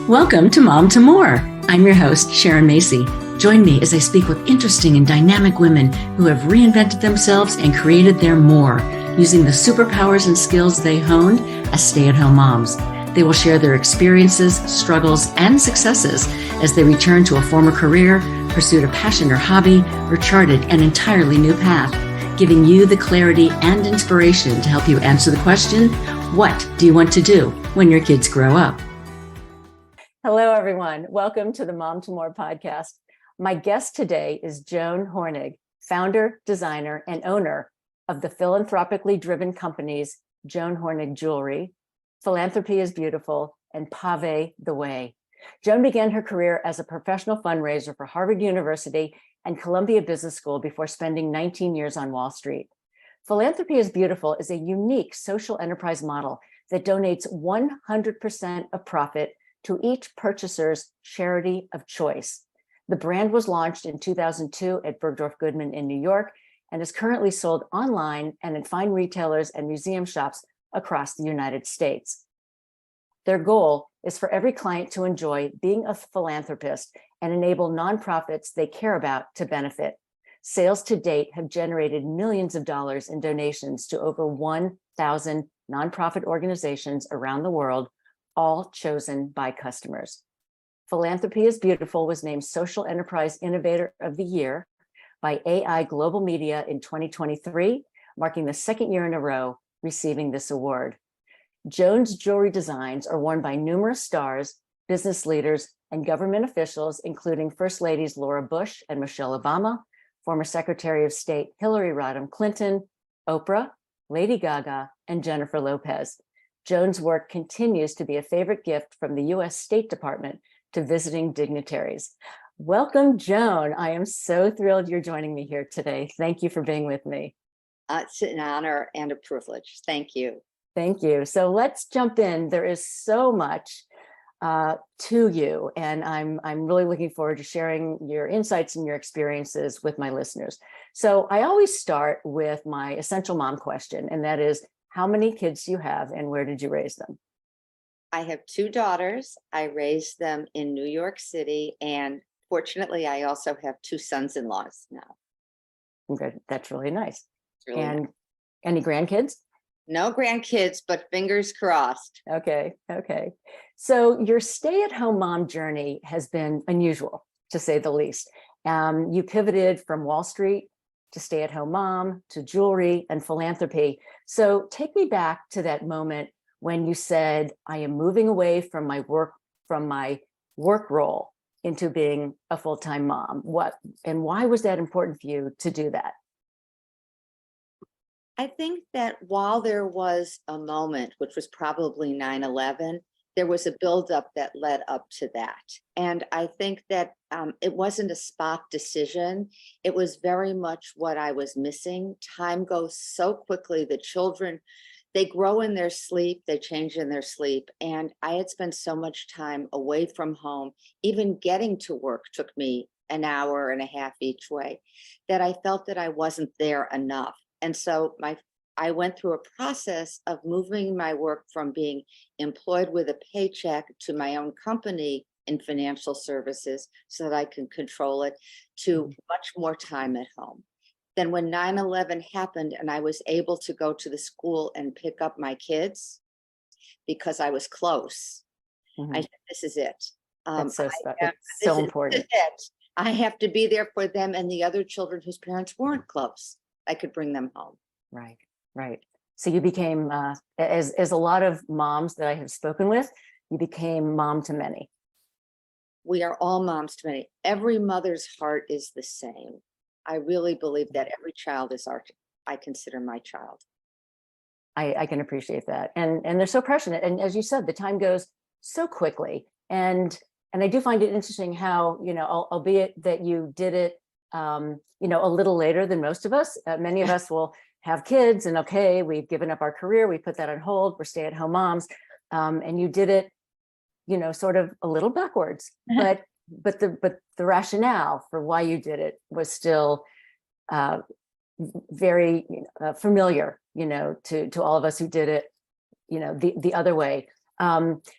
Welcome to Mom to More. I'm your host, Sharon Macey. Join me as I speak with interesting and dynamic women who have reinvented themselves and created their more, using the superpowers and skills they honed as stay-at-home moms. They will share their experiences, struggles, and successes as they return to a former career, pursued a passion or hobby, or charted an entirely new path, giving you the clarity and inspiration to help you answer the question, what do you want to do when your kids grow up? Hello, everyone. Welcome to the Mom to More podcast. My guest today is Joan Hornig, founder, designer, and owner of the philanthropically driven companies Joan Hornig Jewelry, Philanthropy is Beautiful, and Pavé the Way. Joan began her career as a professional fundraiser for Harvard University and Columbia Business School before spending 19 years on Wall Street. Philanthropy is Beautiful is a unique social enterprise model that donates 100% of profit to each purchaser's charity of choice. The brand was launched in 2002 at Bergdorf Goodman in New York and is currently sold online and in fine retailers and museum shops across the United States. Their goal is for every client to enjoy being a philanthropist and enable nonprofits they care about to benefit. Sales to date have generated millions of dollars in donations to over 1,000 nonprofit organizations around the world, all chosen by customers. Philanthropy is Beautiful was named Social Enterprise Innovator of the Year by AI Global Media in 2023, marking the second year in a row receiving this award. Joan's jewelry designs are worn by numerous stars, business leaders, and government officials, including First Ladies Laura Bush and Michelle Obama, former Secretary of State Hillary Rodham Clinton, Oprah, Lady Gaga, and Jennifer Lopez. Joan's work continues to be a favorite gift from the U.S. State Department to visiting dignitaries. Welcome, Joan. I am so thrilled you're joining me here today. Thank you for being with me. It's an honor and a privilege. Thank you. Thank you. So let's jump in. There is so much to you, and I'm really looking forward to sharing your insights and your experiences with my listeners. So I always start with my essential mom question, and that is, how many kids do you have and where did you raise them? I have two daughters. I raised them in New York City, and fortunately, I also have two sons-in-laws now. Good. That's really nice. Really and nice. Any grandkids? No grandkids, but fingers crossed. Okay. So your stay-at-home mom journey has been unusual, to say the least. You pivoted from Wall Street to stay-at-home mom, to jewelry and philanthropy. So take me back to that moment when you said, I am moving away from my work role into being a full-time mom. What and why was that important for you to do that? I think that while there was a moment, which was probably 9/11, there was a buildup that led up to that. And I think that it wasn't a spot decision. It was very much what I was missing. Time goes so quickly. The children, they grow in their sleep, they change in their sleep. And I had spent so much time away from home. Even getting to work took me an hour and a half each way, that I felt that I wasn't there enough. And so I went through a process of moving my work from being employed with a paycheck to my own company in financial services so that I can control it, to much more time at home. Then when 9/11 happened and I was able to go to the school and pick up my kids because I was close, I said, this is it. That's it's so important. This is it. I have to be there for them and the other children whose parents weren't close. I could bring them home. Right. So you became, as a lot of moms that I have spoken with, you became mom to many. We are all moms to many. Every mother's heart is the same. I really believe that every child is I consider my child. I can appreciate that. And they're so passionate. And as you said, the time goes so quickly. And I do find it interesting how, albeit that you did it, a little later than most of us, many of us will have kids and okay, we've given up our career, we put that on hold, we're stay-at-home moms. And you did it, sort of a little backwards, but the rationale for why you did it was still very familiar, to all of us who did it, the other way.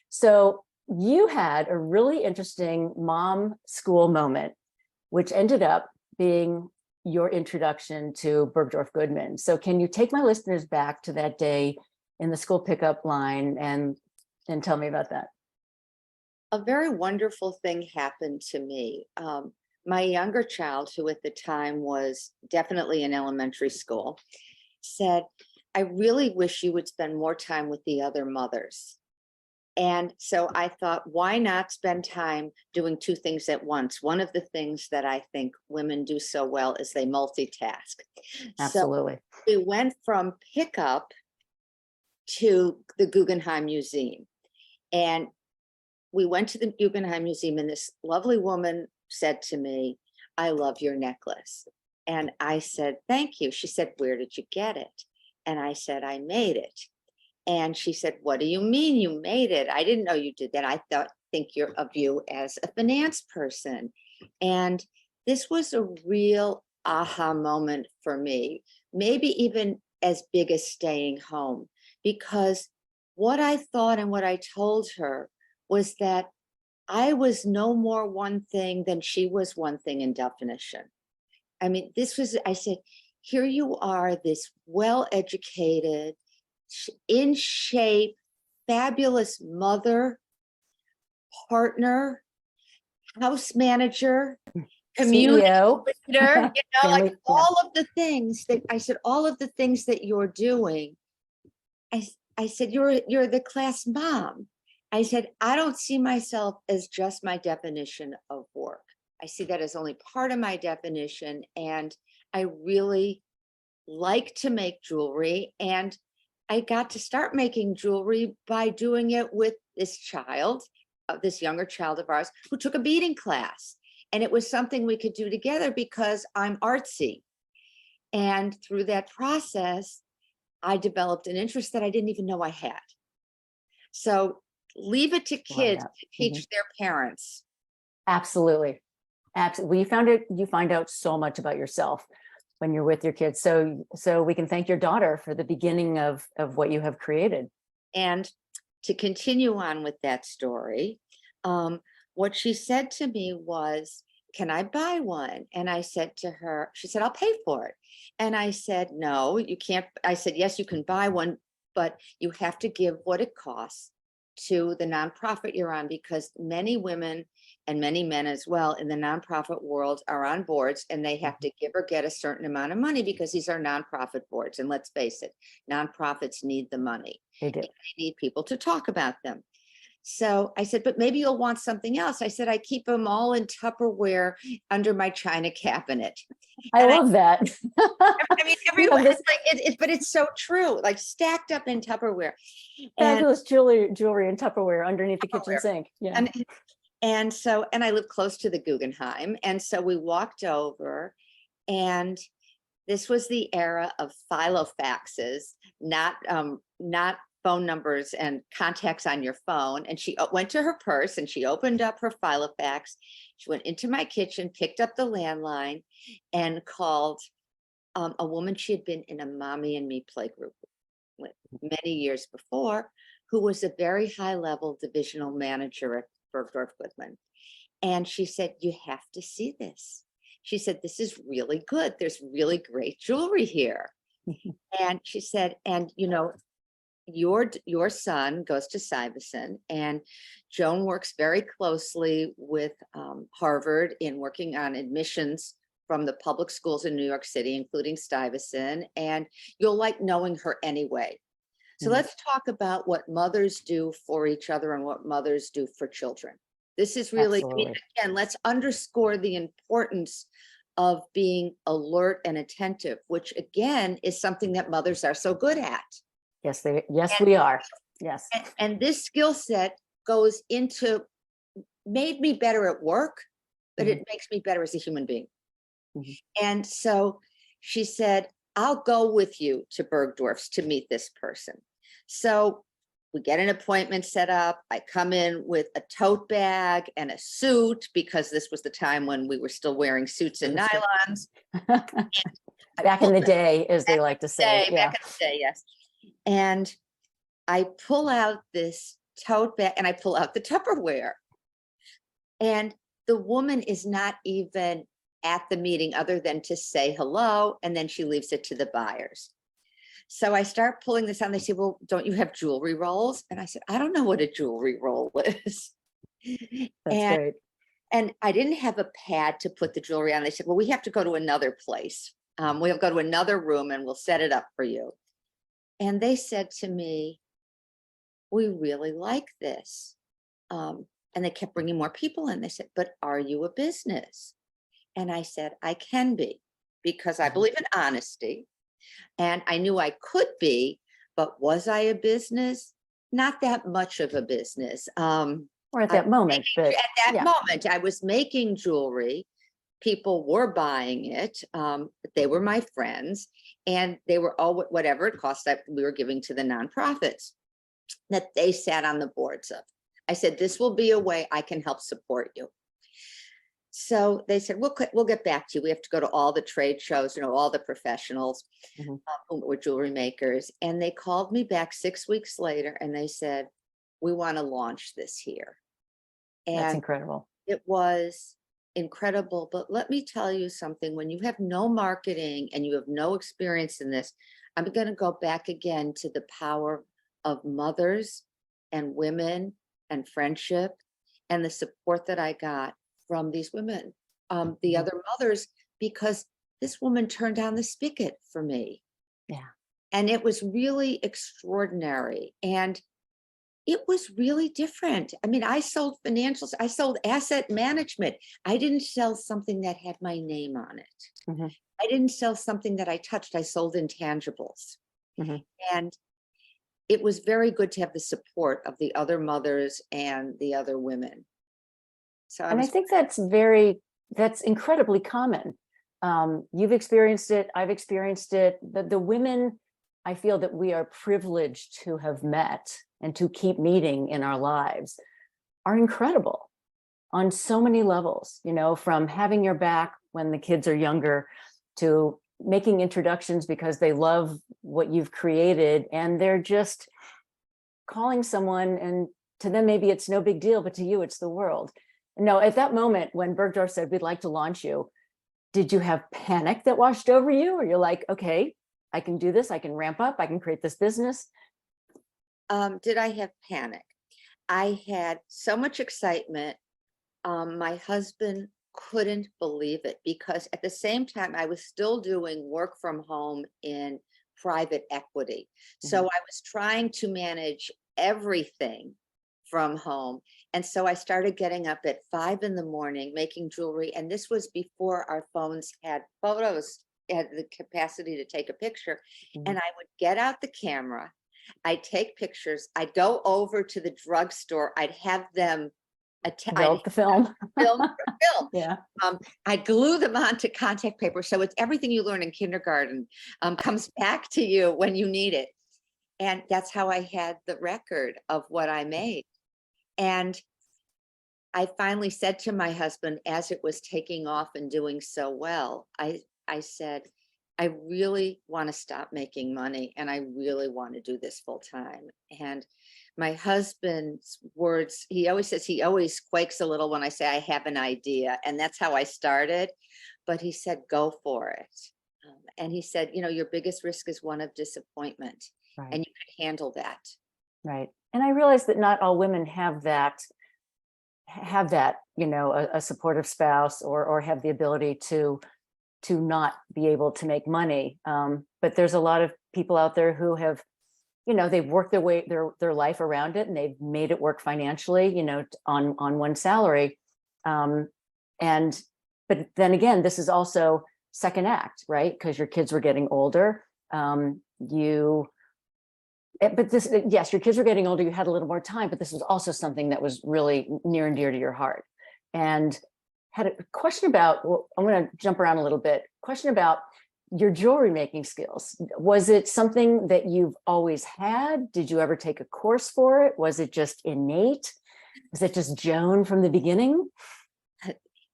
So you had a really interesting mom school moment, which ended up being your introduction to Bergdorf Goodman. So can you take my listeners back to that day in the school pickup line and tell me about that? A very wonderful thing happened to me. My younger child, who at the time was definitely in elementary school, said, I really wish you would spend more time with the other mothers. And so I thought, why not spend time doing two things at once? One of the things that I think women do so well is they multitask. Absolutely. So we went from pickup to the Guggenheim Museum. And we went to the Guggenheim Museum, and this lovely woman said to me, I love your necklace. And I said, thank you. She said, where did you get it? And I said, I made it. And she said, what do you mean you made it? I didn't know you did that. I think you're of you as a finance person. And this was a real aha moment for me, maybe even as big as staying home, because what I thought and what I told her was that I was no more one thing than she was one thing in definition. I mean, I said, here you are, this well-educated, in shape, fabulous mother, partner, house manager, community CEO. leader, Family, like all of the things that I said, all of the things that you're doing. I said, you're the class mom. I said, I don't see myself as just my definition of work. I see that as only part of my definition. And I really like to make jewelry. And I got to start making jewelry by doing it with this child, this younger child of ours, who took a beading class. And it was something we could do together because I'm artsy. And through that process, I developed an interest that I didn't even know I had. So leave it to kids to teach their parents. Absolutely. Absolutely. You find out so much about yourself when you're with your kids. So we can thank your daughter for the beginning of what you have created. And to continue on with that story, what she said to me was, can I buy one? And I said to her, she said, I'll pay for it. And I said, no, you can't. I said, yes, you can buy one, but you have to give what it costs to the nonprofit you're on, because many women and many men as well in the nonprofit world are on boards, and they have to give or get a certain amount of money because these are nonprofit boards. And let's face it, nonprofits need the money. They do. They need people to talk about them. So I said, but maybe you'll want something else. I said, I keep them all in Tupperware under my china cabinet. I love that. I mean, everyone, it's like, but it's so true, like stacked up in Tupperware. Fabulous jewelry in Tupperware underneath the kitchen sink. Yeah. And so, and I live close to the Guggenheim. And so we walked over, and this was the era of filofaxes, not phone numbers and contacts on your phone. And she went to her purse and she opened up her filofax. She went into my kitchen, picked up the landline, and called a woman she had been in a Mommy and Me playgroup with many years before, who was a very high level divisional manager at Bergdorf Goodman. And she said, you have to see this. She said, this is really good. There's really great jewelry here. And she said, and your son goes to Stuyvesant, and Joan works very closely with Harvard in working on admissions from the public schools in New York City, including Stuyvesant, and you'll like knowing her anyway. So let's talk about what mothers do for each other and what mothers do for children. This is really, again, let's underscore the importance of being alert and attentive, which again is something that mothers are so good at. Yes, we are. Yes. And this skill set goes into, made me better at work, but it makes me better as a human being. And so she said, I'll go with you to Bergdorf's to meet this person. So we get an appointment set up. I come in with a tote bag and a suit, because this was the time when we were still wearing suits and nylons. Back in the day, as they like to say. Back in the day, yes. And I pull out this tote bag and I pull out the Tupperware. And the woman is not even at the meeting other than to say hello, and then she leaves it to the buyers. So I start pulling this out. They say, well, don't you have jewelry rolls? And I said, I don't know what a jewelry roll is. That's great. And I didn't have a pad to put the jewelry on. They said, well, we have to go to another place. We'll go to another room and we'll set it up for you. And they said to me, we really like this. And they kept bringing more people in. They said, but are you a business? And I said, I can be, because I believe in honesty. And I knew I could be, but was I a business? Not that much of a business. Or at that moment. But at that moment, I was making jewelry. People were buying it. They were my friends, and they were all whatever it cost that we were giving to the nonprofits that they sat on the boards of. I said, this will be a way I can help support you. So they said, we'll get back to you. We have to go to all the trade shows, all the professionals who were jewelry makers. And they called me back 6 weeks later and they said, we want to launch this here. And that's incredible. It was incredible. But let me tell you something, when you have no marketing and you have no experience in this, I'm going to go back again to the power of mothers and women and friendship and the support that I got from these women, the other mothers, because this woman turned down the spigot for me. Yeah. And it was really extraordinary. And it was really different. I mean, I sold financials, I sold asset management. I didn't sell something that had my name on it. I didn't sell something that I touched. I sold intangibles. And it was very good to have the support of the other mothers and the other women. So I think that's incredibly common. You've experienced it. I've experienced it. The women I feel that we are privileged to have met and to keep meeting in our lives are incredible on so many levels, from having your back when the kids are younger to making introductions because they love what you've created and they're just calling someone, and to them, maybe it's no big deal, but to you, it's the world. No, at that moment when Bergdorf said, we'd like to launch you, did you have panic that washed over you? Or you're like, okay, I can do this. I can ramp up. I can create this business. Did I have panic? I had so much excitement. My husband couldn't believe it because at the same time, I was still doing work from home in private equity. So I was trying to manage everything from home. And so I started getting up at 5 a.m, making jewelry. And this was before our phones had photos, had the capacity to take a picture. And I would get out the camera, I'd take pictures, I'd go over to the drugstore, I'd have them Build the film. film. Yeah. I'd glue them onto contact paper. So it's everything you learn in kindergarten comes back to you when you need it. And that's how I had the record of what I made. And I finally said to my husband, as it was taking off and doing so well, I said, I really want to stop making money and I really want to do this full time. And my husband's words, he always quakes a little when I say I have an idea. And that's how I started. But he said, go for it. And he said, your biggest risk is one of disappointment. Right. And you can handle that. Right. And I realize that not all women have that, a supportive spouse or have the ability to not be able to make money. But there's a lot of people out there who have, they've worked their life around it and they've made it work financially, on one salary. But then again, this is also second act, right? Because your kids were getting older. Yes, your kids were getting older, you had a little more time, but this was also something that was really near and dear to your heart. And had a question about, I'm going to jump around a little bit, question about your jewelry making skills. Was it something that you've always had? Did you ever take a course for it? Was it just innate? Was it just Joan from the beginning?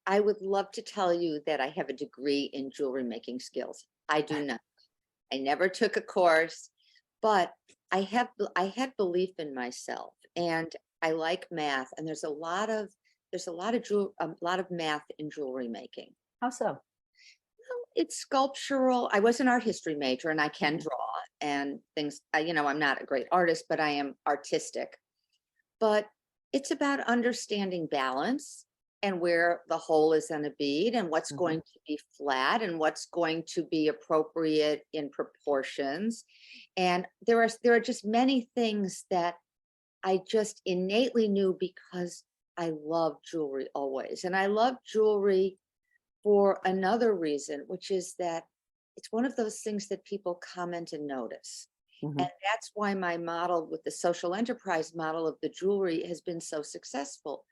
I would love to tell you that I have a degree in jewelry making skills. I do not. I never took a course, but I had belief in myself. and I like math, and there's a lot of math in jewelry making. How so? It's sculptural. I was an art history major, and I can Mhm. draw and things. I'm not a great artist, but I am artistic. But it's about understanding balance and where the hole is on a bead and what's Mhm. going to be flat and what's going to be appropriate in proportions. And there are just many things that I just innately knew because I love jewelry always. And I love jewelry for another reason, which is that it's one of those things that people comment and notice. Mhm. And that's why my model with the social enterprise model of the jewelry has been so successful.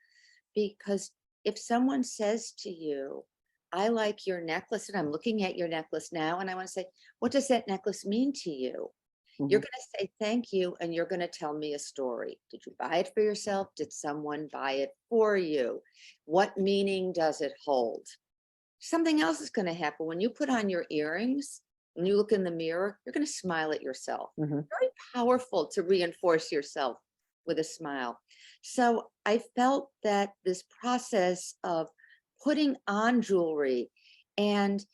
Because if someone says to you, I like your necklace, and I'm looking at your necklace now, and I want to say, what does that necklace mean to you? You're Mhm. going to say thank you, and you're going to tell me a story. Did you buy it for yourself? Did someone buy it for you? What meaning does it hold? Something else is going to happen when you put on your earrings. When you look in the mirror, you're going to smile at yourself. Mhm. Very powerful to reinforce yourself with a smile. So I felt that this process of putting on jewelry and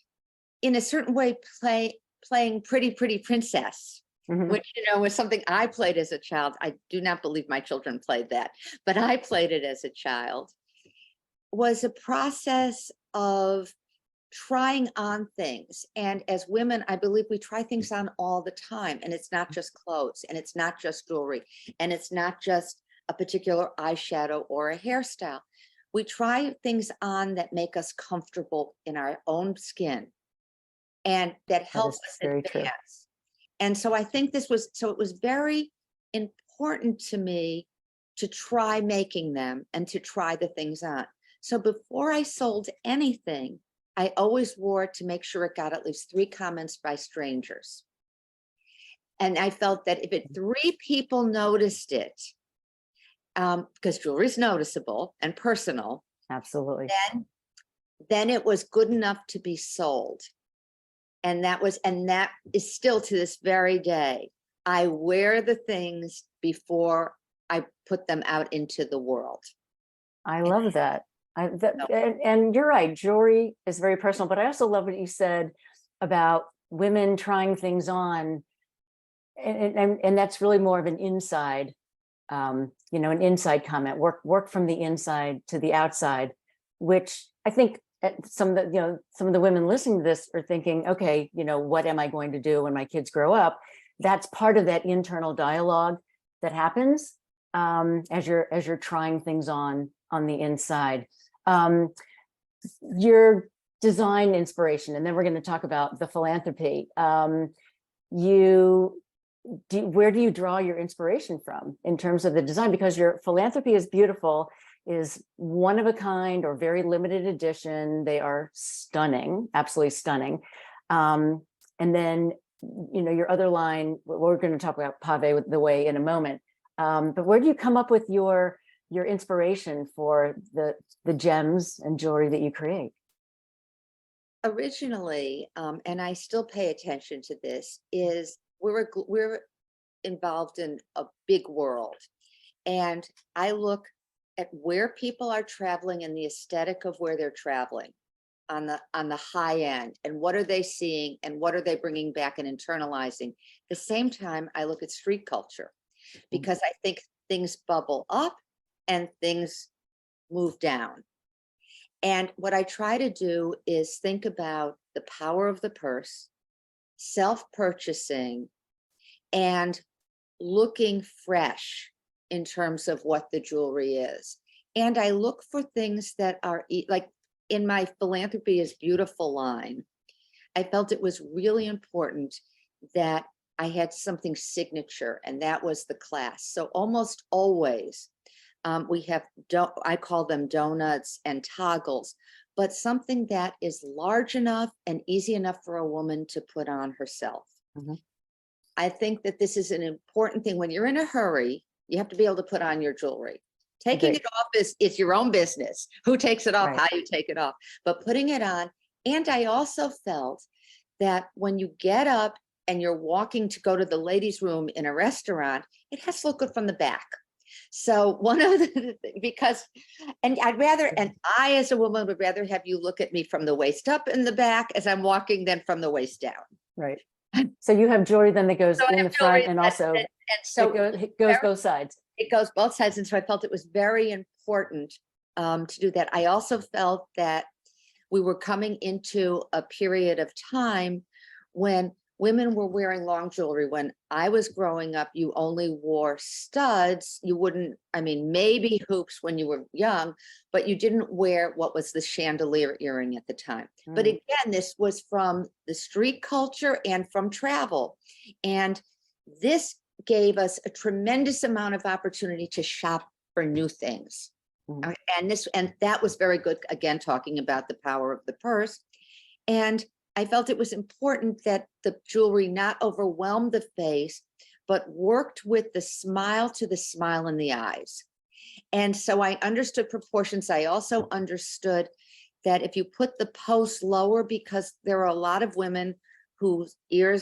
in a certain way playing pretty princess, Mhm. which was something I played as a child. I do not believe my children played that, but I played it as a child, was a process of trying on things. And as women, I believe we try things on all the time. And it's not just clothes, and it's not just jewelry, and it's not just a particular eyeshadow or a hairstyle. We try things on that make us comfortable in our own skin and that That help is us very true. advance. And so I think it was very important to me to try making them and to try the things on. So before I sold anything, I always wore it to make sure it got at least 3 comments by strangers. And I felt that if 3 people noticed it, because jewelry is noticeable and personal, Absolutely. then it was good enough to be sold. And that is still to this very day. I wear the things before I put them out into the world. I And love that. so And you're right. Jewelry is very personal, but I also love what you said about women trying things on, and that's really more of an inside, an inside comment. Work from the inside to the outside, which I think some of the women listening to this are thinking, okay, what am I going to do when my kids grow up? That's part of that internal dialogue that happens as you're trying things on the inside. Your design inspiration, and then we're going to talk about the philanthropy. Where do you draw your inspiration from in terms of the design? Because your philanthropy is beautiful, is one of a kind or very limited edition. They are stunning, absolutely stunning. And then, your other line, we're going to talk about Pavé with the way in a moment. But where do you come up with your inspiration for the gems and jewelry that you create? originally, and I still pay attention to this, is we're involved in a big world. And I look at where people are traveling and the aesthetic of where they're traveling on the high end, and what are they seeing and what are they bringing back and internalizing. At the same time, I look at street culture because I think things bubble up and things move down. And what I try to do is think about the power of the purse, self-purchasing, and looking fresh in terms of what the jewelry is. And I look for things that are like in my Philanthropy is Beautiful line. I felt it was really important that I had something signature, and that was the class. So almost always we have, I call them donuts and toggles, but something that is large enough and easy enough for a woman to put on herself. Mhm. I think that this is an important thing. When you're in a hurry, you have to be able to put on your jewelry. Taking Agreed. it off is your own business. Who takes it off, Right. how you take it off, but putting it on. And I also felt that when you get up and you're walking to go to the ladies' room in a restaurant, it has to look good from the back. So one of the, because, and I as a woman would rather have you look at me from the waist up in the back as I'm walking than from the waist down. Right. So you have jewelry then that goes So I in have the front jewelry and also so it goes both sides. it goes both sides. And so I felt it was very important to do that. I also felt that we were coming into a period of time when women were wearing long jewelry. When I was growing up, you only wore studs. You wouldn't, I mean, maybe hoops when you were young, but you didn't wear what was the chandelier earring at the time. But again, this was from the street culture and from travel. And this gave us a tremendous amount of opportunity to shop for new things. And that was very good, again, talking about the power of the purse. And I felt it was important that the jewelry not overwhelm the face, but worked with the smile to the smile in the eyes. And so I understood proportions. I also understood that if you put the post lower, because there are a lot of women whose the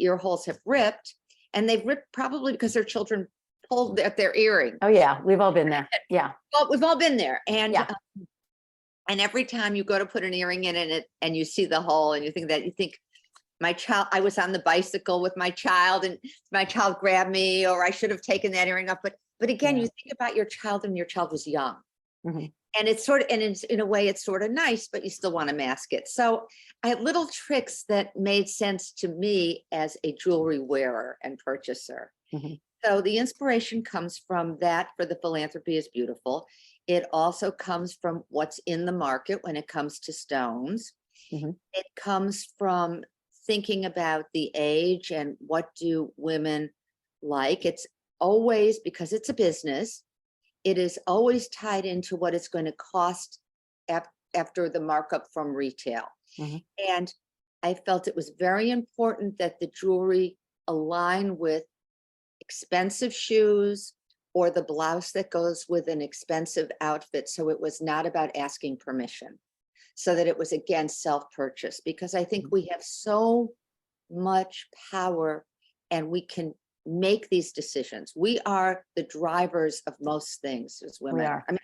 ear holes have ripped, and they've ripped probably because their children pulled at their earring. Oh yeah, we've all been there. Yeah. Well, we've all been there. And yeah. And every time you go to put an earring in it and you see the hole and you think my child, I was on the bicycle with my child and my child grabbed me, or I should have taken that earring off. But again, you think about your child when your child was young. And it's sort of, and it's, in a way, it's sort of nice, but you still want to mask it. So I had little tricks that made sense to me as a jewelry wearer and purchaser. So the inspiration comes from that for the Philanthropy is Beautiful. It also comes from what's in the market when it comes to stones. It comes from thinking about the age and what do women like. It's always, because it's a business, it is always tied into what it's going to cost after the markup from retail. And I felt it was very important that the jewelry align with expensive shoes or the blouse that goes with an expensive outfit. So it was not about asking permission, so that it was, again, self-purchase, because I think we have so much power and we can make these decisions. We are the drivers of most things as women. We are. I mean,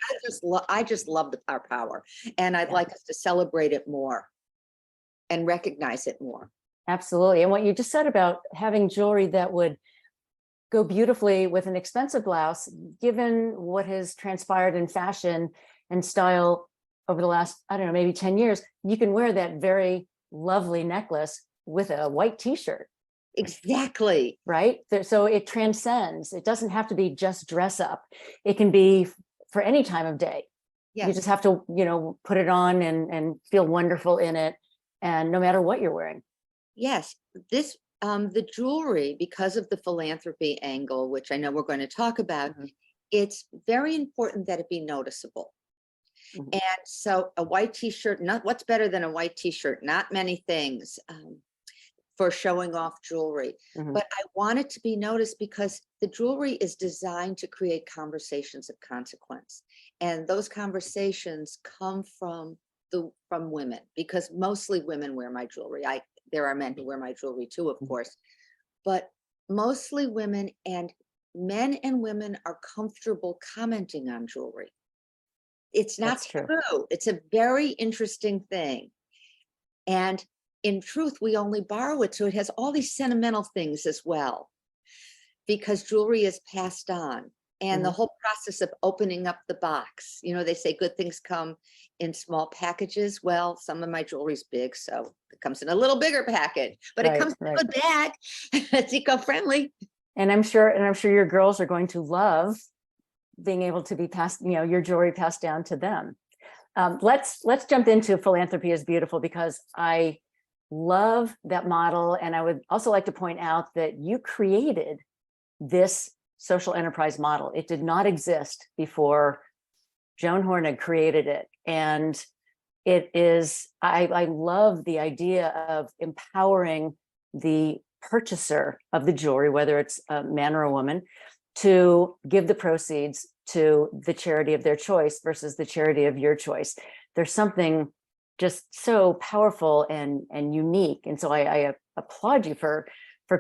I just love our power, and I'd like us to celebrate it more and recognize it more. Absolutely. And what you just said about having jewelry that would go beautifully with an expensive blouse, given what has transpired in fashion and style over the last, I don't know, maybe 10 years, you can wear that very lovely necklace with a white t-shirt. Exactly. Right. So it transcends. It doesn't have to be just dress up. It can be for any time of day. Yes. You just have to, put it on and feel wonderful in it. And no matter what you're wearing. Yes. The jewelry, because of the philanthropy angle, which I know we're going to talk about, it's very important that it be noticeable. And so a white t-shirt, what's better than a white t-shirt? Not many things for showing off jewelry. But I want it to be noticed because the jewelry is designed to create conversations of consequence. And those conversations come from women, because mostly women wear my jewelry. There are men who wear my jewelry too, of course, but mostly women, and men and women are comfortable commenting on jewelry. It's not true. It's a very interesting thing. And in truth, we only borrow it. So it has all these sentimental things as well, because jewelry is passed on. And the whole process of opening up the box, they say good things come in small packages. Well, some of my jewelry's big, so it comes in a little bigger package, but it comes in a good bag. It's eco-friendly. And I'm sure your girls are going to love being able to be passed, your jewelry passed down to them. Let's jump into Philanthropy is Beautiful, because I love that model. And I would also like to point out that you created this social enterprise model. It did not exist before Joan Hornig created it. And it is, I love the idea of empowering the purchaser of the jewelry, whether it's a man or a woman, to give the proceeds to the charity of their choice versus the charity of your choice. There's something just so powerful and unique. And so I applaud you for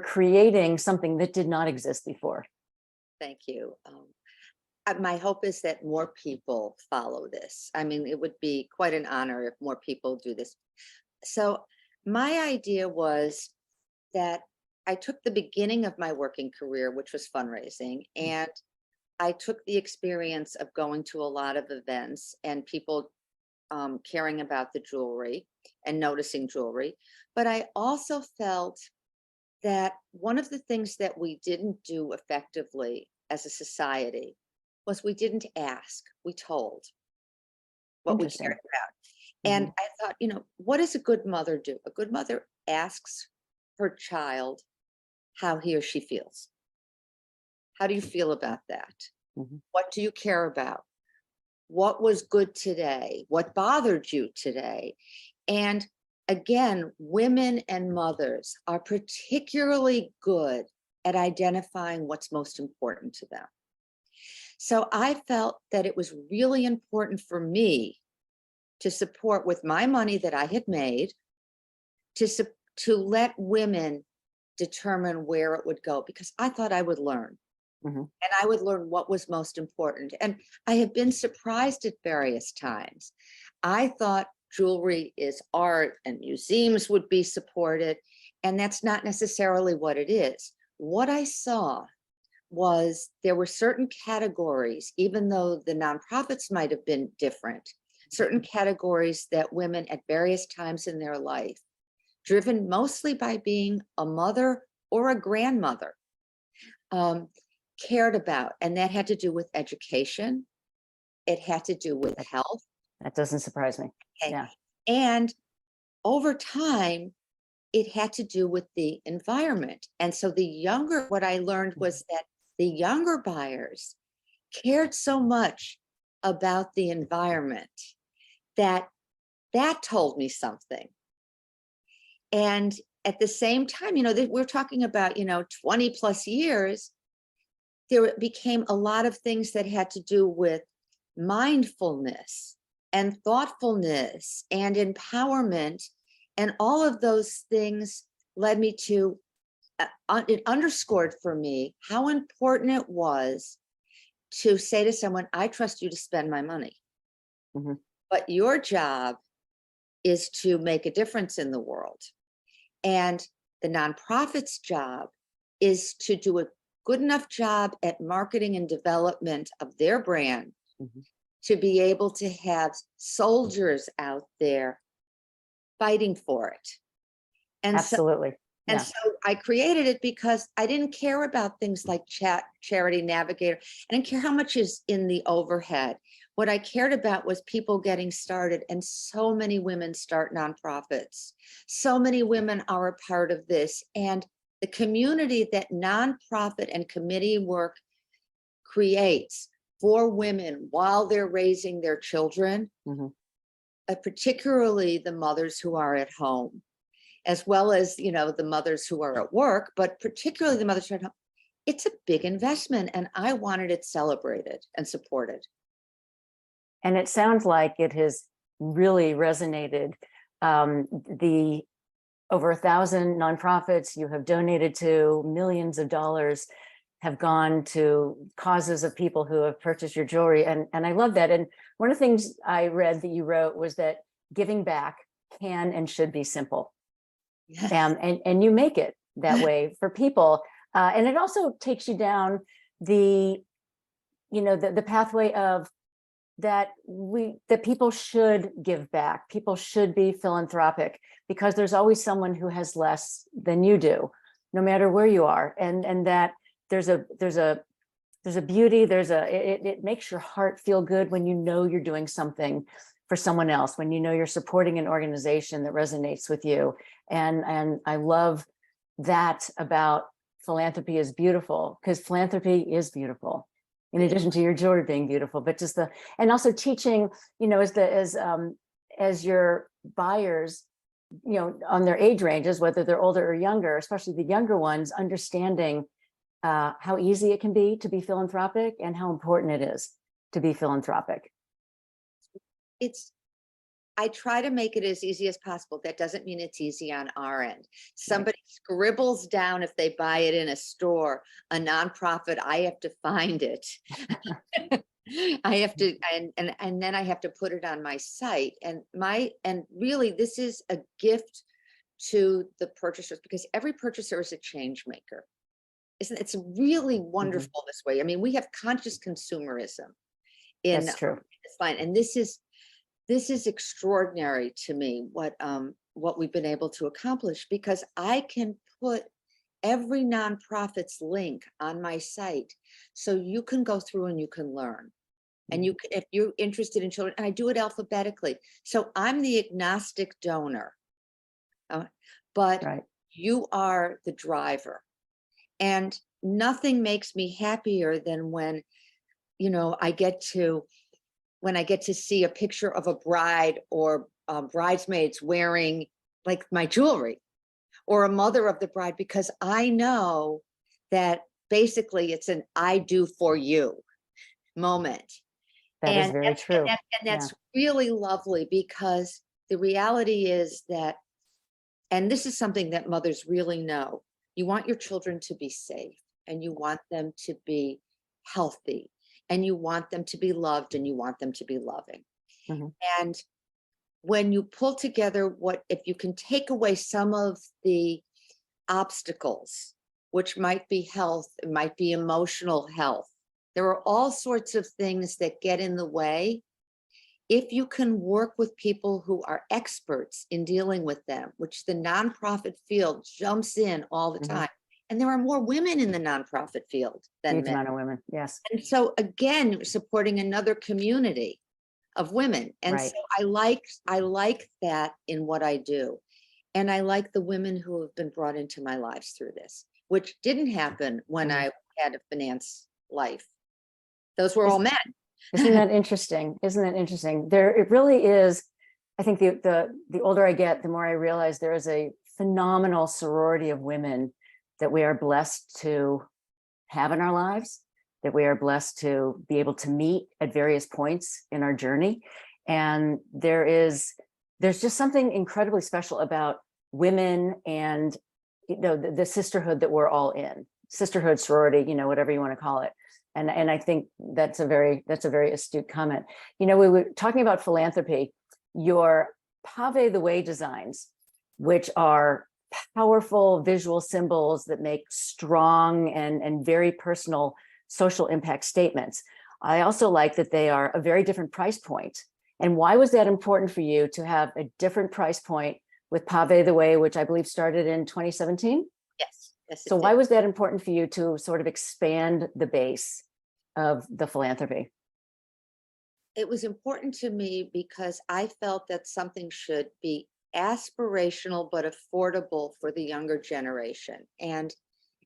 creating something that did not exist before. Thank you. My hope is that more people follow this. I mean, it would be quite an honor if more people do this. So my idea was that I took the beginning of my working career, which was fundraising, and I took the experience of going to a lot of events and people caring about the jewelry and noticing jewelry. But I also felt that one of the things that we didn't do effectively as a society was we didn't ask, we told what we cared about. And I thought, what does a good mother do? A good mother asks her child how he or she feels. How do you feel about that? What do you care about? What was good today? What bothered you today? And again, women and mothers are particularly good at identifying what's most important to them. So I felt that it was really important for me to support with my money that I had made to let women determine where it would go, because I thought I would learn. And I would learn what was most important. And I have been surprised at various times. I thought jewelry is art and museums would be supported, and that's not necessarily what it is. What I saw was there were certain categories, even though the nonprofits might have been different, certain categories that women at various times in their life, driven mostly by being a mother or a grandmother, cared about. And that had to do with education. It had to do with health. That doesn't surprise me. Okay. Yeah. And over time, it had to do with the environment. And so what I learned was that the younger buyers cared so much about the environment that told me something. And at the same time, we're talking about, 20 plus years, there became a lot of things that had to do with mindfulness and thoughtfulness and empowerment. And all of those things led me to, it underscored for me how important it was to say to someone, I trust you to spend my money. But your job is to make a difference in the world. And the nonprofit's job is to do a good enough job at marketing and development of their brand to be able to have soldiers out there fighting for it. And absolutely. So I created it because I didn't care about things like Charity Navigator. I didn't care how much is in the overhead. What I cared about was people getting started, and so many women start nonprofits. So many women are a part of this, and the community that nonprofit and committee work creates for women while they're raising their children, particularly the mothers who are at home, as well as, the mothers who are at work, but particularly the mothers who are at home. It's a big investment, and I wanted it celebrated and supported. And it sounds like it has really resonated. The over 1,000 nonprofits you have donated to, millions of dollars have gone to causes of people who have purchased your jewelry. And I love that. And one of the things I read that you wrote was that giving back can and should be simple. Yes. And you make it that way for people. And it also takes you down the pathway of that people should give back. People should be philanthropic, because there's always someone who has less than you do, no matter where you are. And that there's a beauty, it makes your heart feel good when you know you're doing something for someone else, when you know you're supporting an organization that resonates with you. And I love that about philanthropy is beautiful, because philanthropy is beautiful. In addition to your jewelry being beautiful, but and also teaching, as your buyers, on their age ranges, whether they're older or younger, especially the younger ones, understanding how easy it can be to be philanthropic and how important it is to be philanthropic. It's I try to make it as easy as possible. That doesn't mean it's easy on our end. Somebody scribbles down, if they buy it in a store, a nonprofit, I have to find it. I have to, and then I have to put it on my site. And really, this is a gift to the purchasers, because every purchaser is a change maker. It's really wonderful this way. I mean, we have conscious consumerism in That's true. this line, and this is extraordinary to me, what we've been able to accomplish, because I can put every nonprofit's link on my site, so you can go through and you can learn. And you can, if you're interested in children, and I do it alphabetically. So I'm the agnostic donor, but Right. you are the driver. And nothing makes me happier than when, I get to see a picture of a bride or bridesmaids wearing like my jewelry, or a mother of the bride, because I know that basically it's an I do for you moment. That is very true. And that's really lovely, because the reality is that, and this is something that mothers really know, you want your children to be safe, and you want them to be healthy, and you want them to be loved, and you want them to be loving. And when you pull together if you can take away some of the obstacles, which might be health, it might be emotional health, there are all sorts of things that get in the way. If you can work with people who are experts in dealing with them, which the nonprofit field jumps in all the time. And there are more women in the nonprofit field than Huge men. amount of women, yes. And so again, supporting another community of women. And so I like that in what I do. And I like the women who have been brought into my lives through this, which didn't happen when I had a finance life. Those were all men. Isn't that interesting? Isn't that interesting? It really is. I think the older I get, the more I realize there is a phenomenal sorority of women that we are blessed to have in our lives, that we are blessed to be able to meet at various points in our journey. And there's just something incredibly special about women and, the sisterhood that we're all in, sisterhood, sorority, whatever you want to call it. And I think that's a very astute comment. We were talking about philanthropy, your Pavé the Way designs, which are powerful visual symbols that make strong and very personal social impact statements. I also like that they are a very different price point. And why was that important for you to have a different price point with Pavé the Way, which I believe started in 2017? Yes. So why was that important for you to sort of expand the base of the philanthropy? It was important to me because I felt that something should be aspirational but affordable for the younger generation. And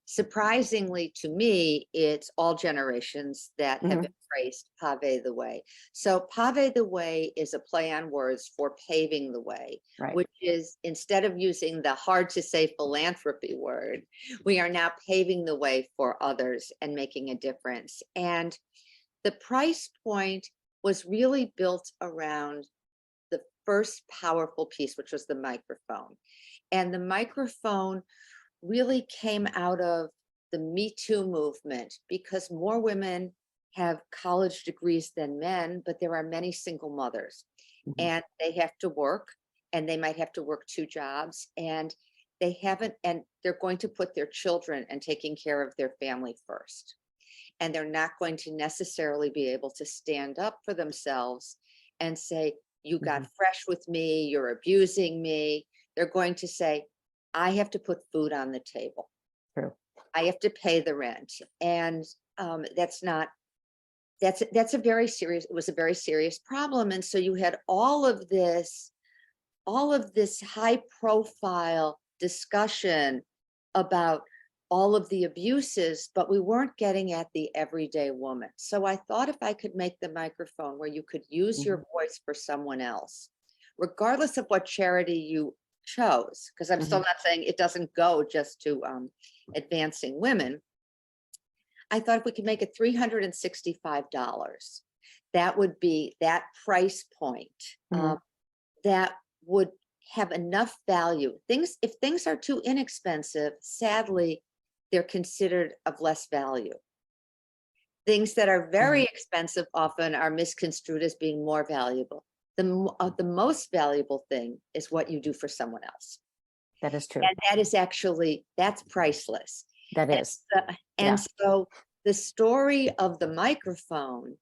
surprisingly to me, it's all generations that have embraced Pavé the Way. So Pavé the Way is a play on words for paving the way, which is, instead of using the hard to say philanthropy word, we are now paving the way for others and making a difference. And the price point was really built around the first powerful piece, which was the microphone. And the microphone really came out of the Me Too movement, because more women have college degrees than men, but there are many single mothers, and they have to work, and they might have to work 2 jobs, and they're going to put their children and taking care of their family first. And they're not going to necessarily be able to stand up for themselves and say, you got fresh with me, you're abusing me. They're going to say, I have to put food on the table. True. I have to pay the rent. And that's a very serious, it was a very serious problem. And so you had all of this high profile discussion about all of the abuses, but we weren't getting at the everyday woman. So I thought, if I could make the microphone where you could use your voice for someone else, regardless of what charity you chose, because I'm still not saying it doesn't go just to advancing women. I thought if we could make it $365, that would be that price point. that would have enough value. If things are too inexpensive, sadly, they're considered of less value. Things that are very expensive often are misconstrued as being more valuable. The most valuable thing is what you do for someone else. That is true. And that is actually, that's priceless. That is. And so the story of the microphone,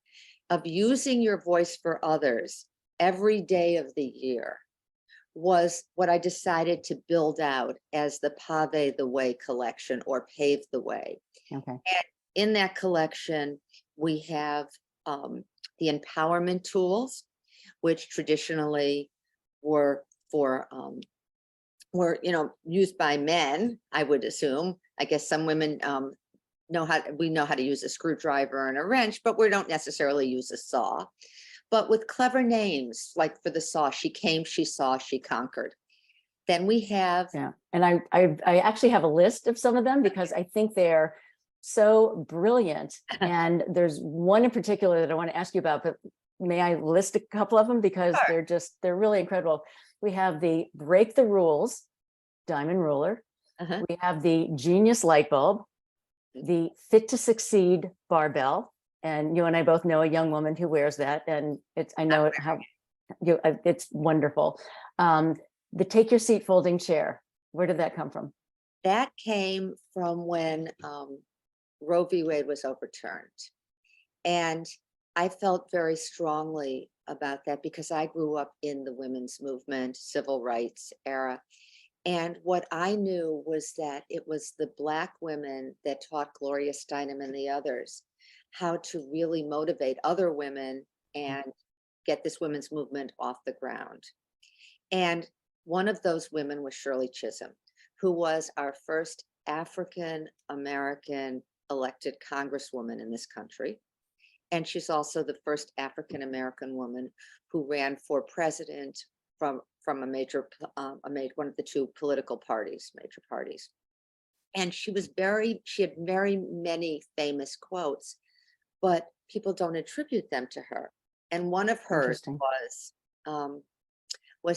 of using your voice for others every day of the year, was what I decided to build out as the Pavé the Way collection, or Pave the Way. Okay. And in that collection, we have the empowerment tools, which traditionally were used by men, I would assume. I guess some women know how to use a screwdriver and a wrench, but we don't necessarily use a saw. But with clever names, like for the saw, she came, she saw, she conquered. Then we have. Yeah, and I actually have a list of some of them because I think they're so brilliant. And there's one in particular that I want to ask you about, but may I list a couple of them because Sure. they're really incredible. We have the Break the Rules diamond ruler. We have the Genius light bulb, the Fit to Succeed barbell. And you and I both know a young woman who wears that, and it's wonderful. The Take Your Seat folding chair. Where did that come from? That came from when Roe v. Wade was overturned. And I felt very strongly about that because I grew up in the women's movement, civil rights era. And what I knew was that it was the Black women that taught Gloria Steinem and the others how to really motivate other women and get this women's movement off the ground. And one of those women was Shirley Chisholm, who was our first African American elected congresswoman in this country. And she's also the first African American woman who ran for president from one of the two political parties, major parties. And she had very many famous quotes, but people don't attribute them to her. And one of hers was,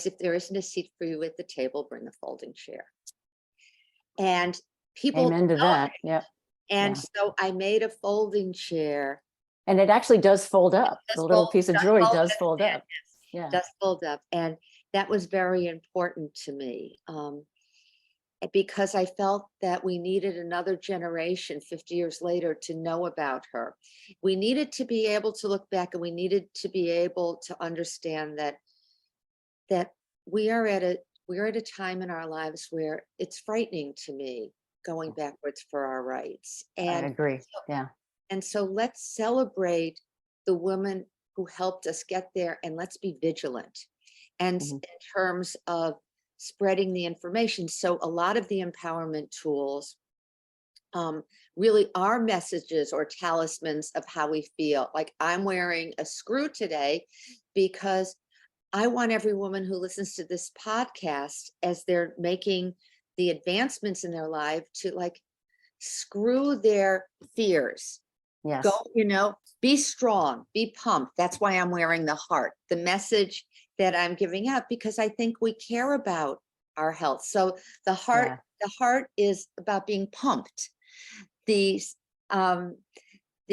if there isn't a seat for you at the table, bring a folding chair. And people amen to that. Yeah. And so I made a folding chair. And it actually does fold up. The little piece of jewelry does fold up. Yeah. Does fold up. And that was very important to me. Because I felt that we needed another generation 50 years later to know about her. We needed to be able to look back, and we needed to be able to understand that we are at a time in our lives where it's frightening to me going backwards for our rights. And I agree. Yeah. And so let's celebrate the women who helped us get there, and let's be vigilant. And in terms of spreading the information. So a lot of the empowerment tools really are messages or talismans of how we feel. Like I'm wearing a screw today because I want every woman who listens to this podcast, as they're making the advancements in their life, to like screw their fears. Yes. Go, be strong, be pumped. That's why I'm wearing the heart, the message that I'm giving out, because I think we care about our health. So the heart is about being pumped. The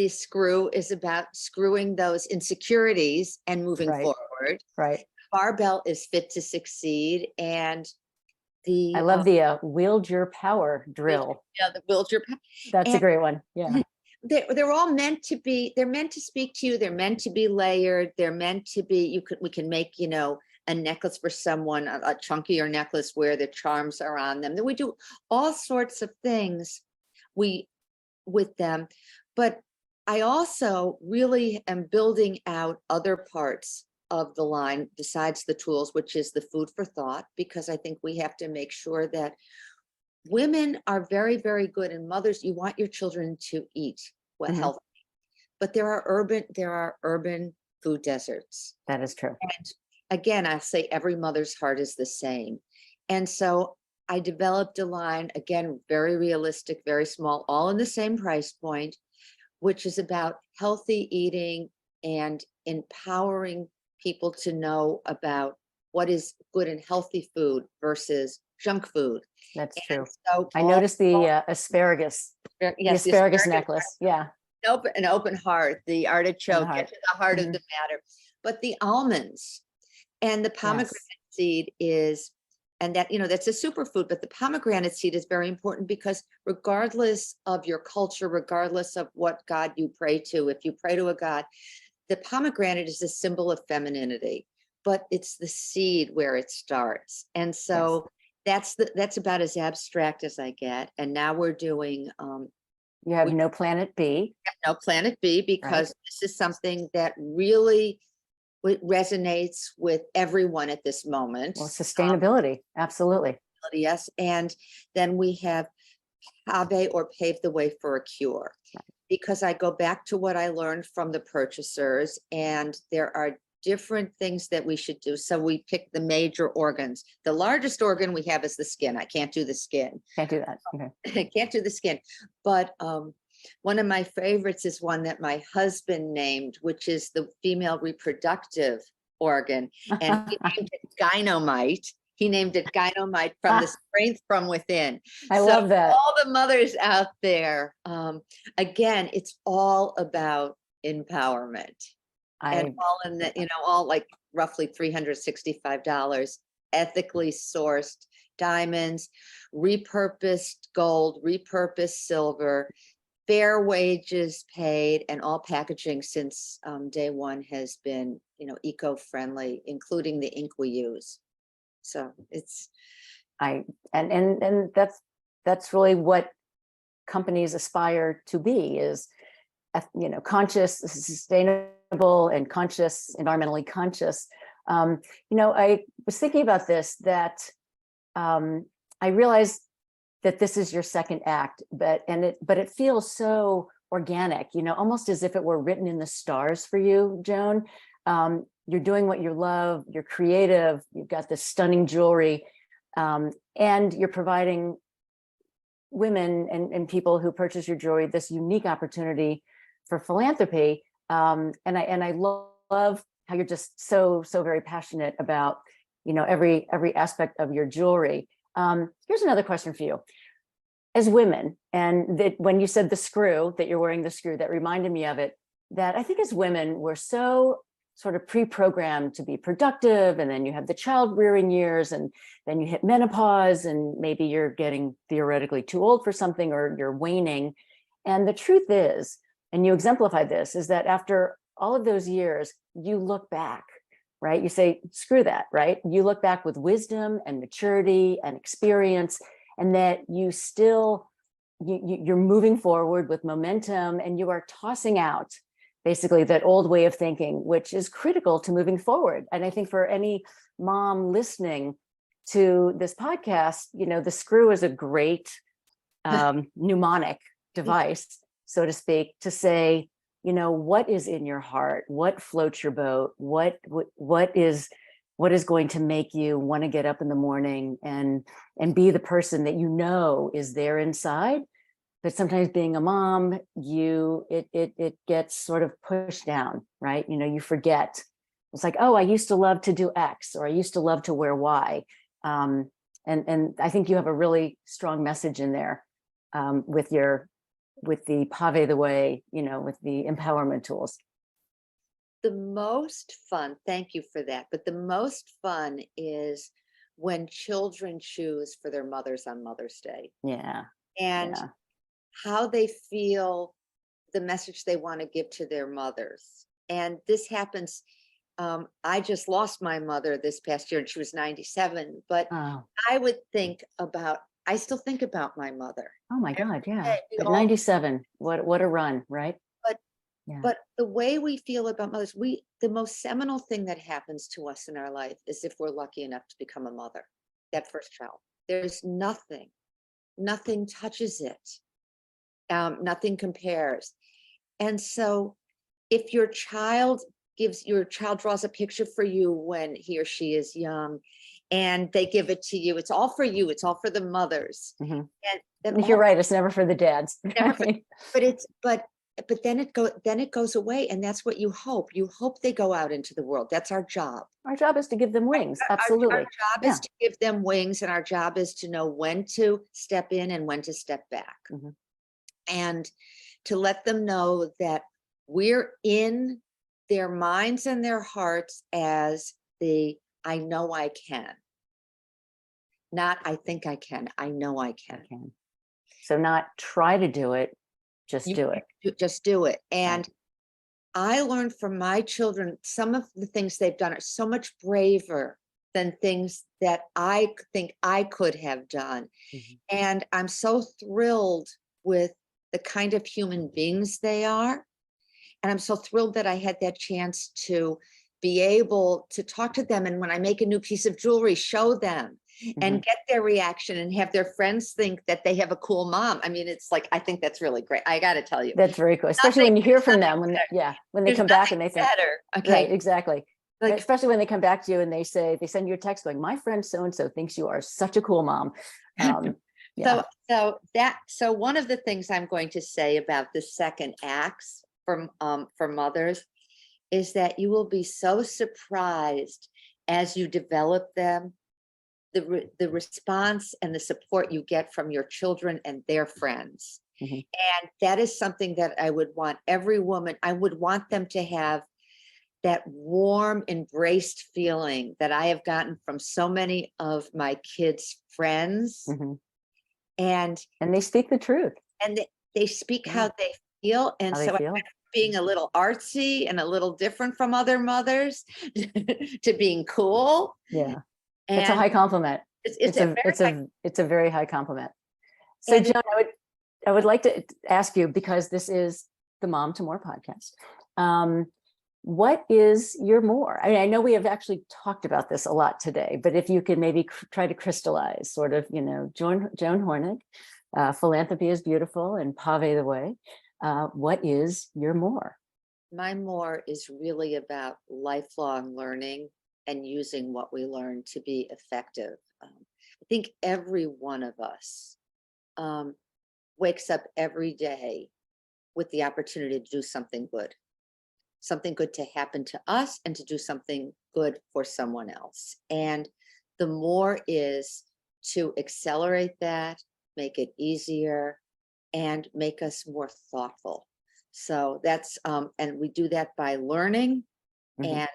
screw is about screwing those insecurities and moving forward. Right. Barbell is Fit to Succeed. And I love the wield your power drill. Yeah, the wield your power. That's a great one. Yeah. They're all meant to be, they're meant to speak to you. They're meant to be layered. They're meant to be, we can make, a necklace for someone, a chunkier necklace where the charms are on them. Then we do all sorts of things with them. But I also really am building out other parts of the line besides the tools, which is the food for thought, because I think we have to make sure that women are very, very good, and mothers, you want your children to eat healthy, but there are urban food deserts. That is true. And again, I'll say every mother's heart is the same. And so I developed a line, again, very realistic, very small, all in the same price point, which is about healthy eating and empowering people to know about what is good and healthy food versus junk food. That's And true. so I noticed the asparagus, yes, the asparagus necklace. Yeah. An open heart, the artichoke, heart. get to the heart of Mhm. the matter. But the almonds and the pomegranate seed is, and that, that's a superfood, but the pomegranate seed is very important because regardless of your culture, regardless of what God you pray to, if you pray to a God, the pomegranate is a symbol of femininity, but it's the seed where it starts. And so that's about as abstract as I get. And now we're doing, You have no Planet B. no Planet B, because this is something that really resonates with everyone at this moment. Well, sustainability. Absolutely. Yes. And then we have Pavé, or Pave the Way for a Cure, because I go back to what I learned from the purchasers, and there are different things that we should do. So we pick the major organs. The largest organ we have is the skin. I can't do the skin. Can't do that. Okay. I can't do the skin. But one of my favorites is one that my husband named, which is the female reproductive organ. And he named it gynomite. He named it gynomite, from the strength from within. I love that. All the mothers out there, again, it's all about empowerment. And all in the, all like roughly $365, ethically sourced diamonds, repurposed gold, repurposed silver, fair wages paid, and all packaging since day one has been, eco-friendly, including the ink we use. So it's, and that's really what companies aspire to be, is, conscious, sustainable, and conscious, environmentally conscious. I was thinking about this, that I realized that this is your second act, but it feels so organic, almost as if it were written in the stars for you, Joan. You're doing what you love, you're creative, you've got this stunning jewelry, and you're providing women and people who purchase your jewelry this unique opportunity for philanthropy. And I love how you're just so very passionate about, every aspect of your jewelry. Here's another question for you. As women, and that when you said the screw, that you're wearing the screw, that reminded me of it, that I think as women, we're so sort of pre-programmed to be productive, and then you have the child rearing years, and then you hit menopause, and maybe you're getting theoretically too old for something, or you're waning. And the truth is, and you exemplify this, is that after all of those years, you look back, right? You say, screw that, right? You look back with wisdom and maturity and experience, and that you still, you're moving forward with momentum, and you are tossing out basically that old way of thinking, which is critical to moving forward. And I think for any mom listening to this podcast, the screw is a great mnemonic device, so to speak, to say, what is in your heart, what floats your boat, what is going to make you want to get up in the morning and be the person that is there inside. But sometimes being a mom, it gets sort of pushed down, right? You forget. It's like, oh, I used to love to do X, or I used to love to wear Y. And I think you have a really strong message in there with the Pavé the Way, with the empowerment tools. the most fun, thank you for that, but the most fun is when children choose for their mothers on Mother's Day. Yeah. And yeah. how they feel, the message they want to give to their mothers. And this happens, I just lost my mother this past year and she was 97, but I would think about, I still think about my mother. Oh my God, yeah. But 97, what a run, right? But the way we feel about mothers, the most seminal thing that happens to us in our life is if we're lucky enough to become a mother, that first child. There's nothing touches it. Nothing compares. And so if your child draws a picture for you when he or she is young and they give it to you, it's all for you. It's all for the mothers. Mm-hmm. And you're right. It's never for the dads. Never for, but then it goes away, and that's what you hope. You hope they go out into the world. That's our job. Our job is to give them wings. Absolutely. Our job is to give them wings, and our job is to know when to step in and when to step back. And to let them know that we're in their minds and their hearts as the I know I can. Not I think I can, I know I can. So not try to do it, just do it. Just do it. And I learned from my children, some of the things they've done are so much braver than things that I think I could have done. And I'm so thrilled with the kind of human beings they are. And I'm so thrilled that I had that chance to be able to talk to them. And when I make a new piece of jewelry, show them and get their reaction and have their friends think that they have a cool mom. I mean, it's like, I think that's really great. I got to tell you. That's very cool. Especially when you hear from them, when they come back and they think, okay, right, exactly. Like, especially when they come back to you and they send you a text going, my friend so-and-so thinks you are such a cool mom. So one of the things I'm going to say about the second acts for mothers is that you will be so surprised as you develop them, the response and the support you get from your children and their friends. And that is something that I would want every woman, I would want them to have that warm, embraced feeling that I have gotten from so many of my kids' friends. And they speak the truth. And they speak how they feel. And so being a little artsy and a little different from other mothers to being cool. Yeah. And it's a high compliment. It's a very high compliment. So Joan, I would like to ask you, because this is the Mom to More podcast. What is your more? I mean, I know we have actually talked about this a lot today, but if you could maybe try to crystallize sort of, Joan Hornig, Philanthropy is Beautiful and Pavé the Way. What is your more? My more is really about lifelong learning and using what we learn to be effective. I think every one of us wakes up every day with the opportunity to do something good to happen to us and to do something good for someone else. And the more is to accelerate that, make it easier, and make us more thoughtful. So that's, and we do that by learning. And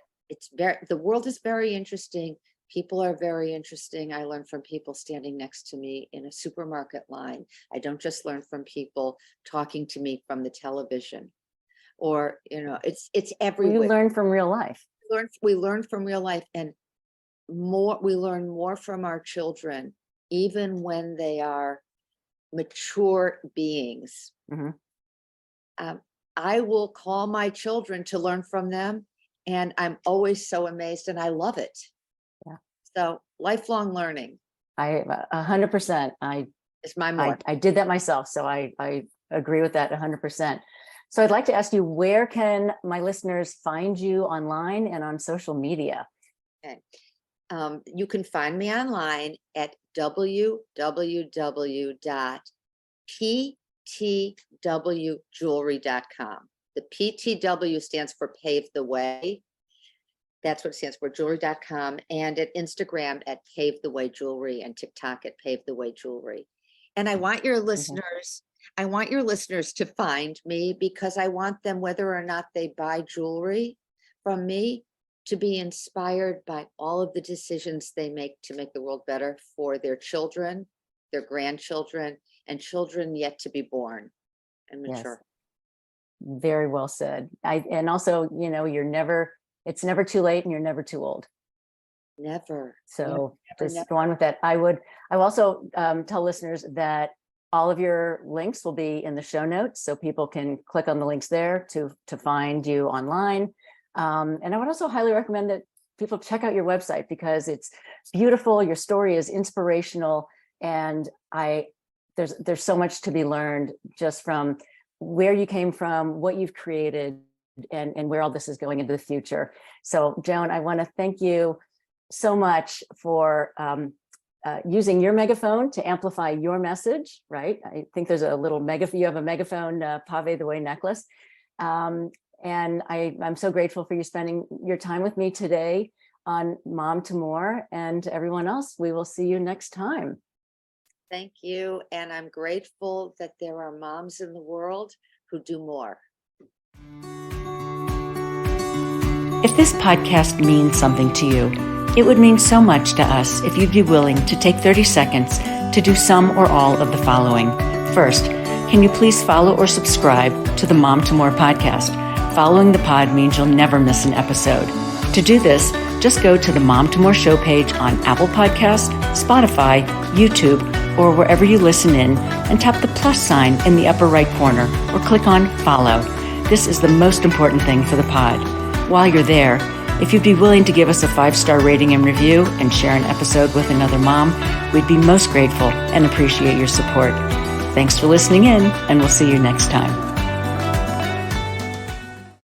the world is very interesting. People are very interesting. I learn from people standing next to me in a supermarket line. I don't just learn from people talking to me from the television, or, it's everywhere. You learn from real life. We learn from real life, and we learn more from our children, even when they are mature beings. I will call my children to learn from them, and I'm always so amazed, and I love it. So lifelong learning. 100%. It's my more. I did that myself, so I agree with that 100%. So I'd like to ask you, where can my listeners find you online and on social media? Okay. You can find me online at www.ptwjewelry.com. The PTW stands for Pave the Way. That's what it stands for, jewelry.com, and at Instagram at Pave the Way Jewelry, and TikTok at Pave the Way Jewelry. And I want your listeners, to find me, because I want them, whether or not they buy jewelry from me, to be inspired by all of the decisions they make to make the world better for their children, their grandchildren, and children yet to be born and mature. Yes. Very well said. And also, it's never too late, and you're never too old. Never. So just go on with that. I will also tell listeners that all of your links will be in the show notes, so people can click on the links there to find you online. And I would also highly recommend that people check out your website, because it's beautiful. Your story is inspirational, and there's so much to be learned just from where you came from, what you've created, and where all this is going into the future. So Joan, I want to thank you so much for using your megaphone to amplify your message, right? I think there's a little you have a megaphone, Pavé the Way necklace. And I'm so grateful for you spending your time with me today on Mom to More, and everyone else, we will see you next time. Thank you. And I'm grateful that there are moms in the world who do more. If this podcast means something to you, it would mean so much to us if you'd be willing to take 30 seconds to do some or all of the following. First, can you please follow or subscribe to the Mom to More podcast? Following the pod means you'll never miss an episode. To do this, just go to the Mom to More show page on Apple Podcasts, Spotify, YouTube, or wherever you listen in, and tap the plus sign in the upper right corner, or click on follow. This is the most important thing for the pod. While you're there, if you'd be willing to give us a 5-star rating and review and share an episode with another mom, we'd be most grateful and appreciate your support. Thanks for listening in, and we'll see you next time.